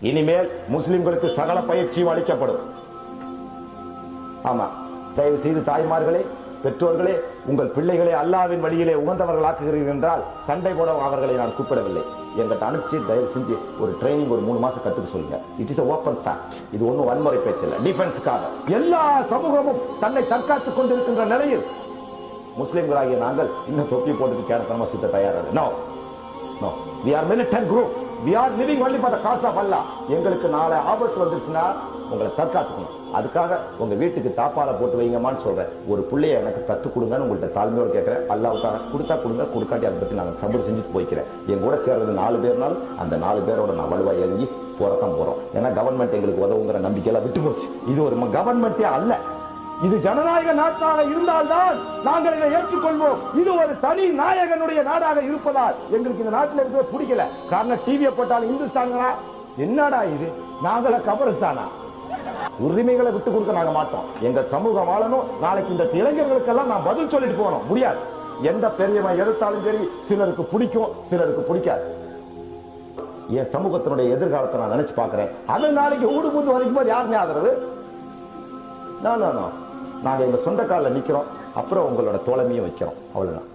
இனிமேல் முஸ்லிம்களுக்கு சகல பயிற்சியும் அளிக்கப்படும். ஆமா, தயவு செய்து தாய்மார்களே, பெற்றோர்களே, உங்கள் பிள்ளைகளை அல்லாஹ்வின் வழியிலே உகந்தவர்களாக்குகிறீர்கள் என்றால் சண்டை போட அவர்களை நான் கூப்பிடவில்லை. எங்கிட்ட அனுப்பிச்சு தயவு செஞ்சு ஒரு ட்ரைனிங் ஒரு 3 மாசம் கத்துக்க சொல்லுங்க. It is open fact. இது ஒன்னும் வன்முறை பேச்சு இல்ல. டிஃபென்ஸ்க்காக எல்லா சமூகமும் தன்னை தற்காத்துக் கொண்டிருக்கின்ற நிலையில் முஸ்லிம்களாகிய நாங்கள் இன்னும் தொப்பி போட்டு கேரத்தனமா சுத்த தயாராக. No no, we are militant group. We are living only for the cause of Allah. எங்களுக்கு நாளை ஆபத்து வந்துருச்சுன்னா உங்களை தற்காத்துக்கணும். அதுக்காக உங்க வீட்டுக்கு தாப்பால போட்டு வைங்கம்மான்னு சொல்றேன். ஒரு பிள்ளைய எனக்கு கத்து கொடுங்கன்னு உங்கள்ட்ட தாழ்மையோடு கேட்கிறேன். அல்லாஹ்வுக்காக கொடுத்தா கொடுங்க, கொடுக்காட்டி அதை பத்தி நாங்க சபர் செஞ்சுட்டு போய்க்கிறேன். என் கூட சேர்றது 4 பேர்னாலும் அந்த 4 பேரோட நான் வலுவா இறங்கி போறதான் போறோம். ஏன்னா கவர்மெண்ட் எங்களுக்கு உதவுங்கிற நம்பிக்கையெல்லாம் விட்டு போச்சு. இது ஒரு கவர்மெண்டே அல்ல. இது ஜனநாயக நாட்டாக இருந்தால்தான் நாங்கள் இதை ஏற்றுக்கொள்வோம். இது ஒரு தனி நாயகனுடைய நாடாக இருப்பதால் எங்களுக்கு இந்த நாட்டில் இருக்க பிடிக்கல. காரணம் டிவியை போட்டாலும் இந்துஸ்தானா என்னடா இது, நாங்கள கபரஸ்தானா? உரிமைகளை விட்டு கொடுக்க நாங்க மாட்டோம். எங்க சமூகம் வாழணும். நாளைக்கு இந்த இளைஞர்களுக்கெல்லாம் நான் பதில் சொல்லிட்டு போகணும். முடியாது. எந்த பெரியவன் எடுத்தாலும் சரி, சிலருக்கு பிடிக்கும், சிலருக்கு பிடிக்காது. என் சமூகத்தினுடைய எதிர்காலத்தை நான் நினைச்சு பாக்குறேன். அது நாளைக்கு ஊடு பூந்து வரைக்கும் போது யாருமே ஆதரவு? நாங்க எங்க சொந்த காலில் நிக்கிறோம். அப்புறம் உங்களோட தோழமையும் வைக்கிறோம். அவ்வளவுதான்.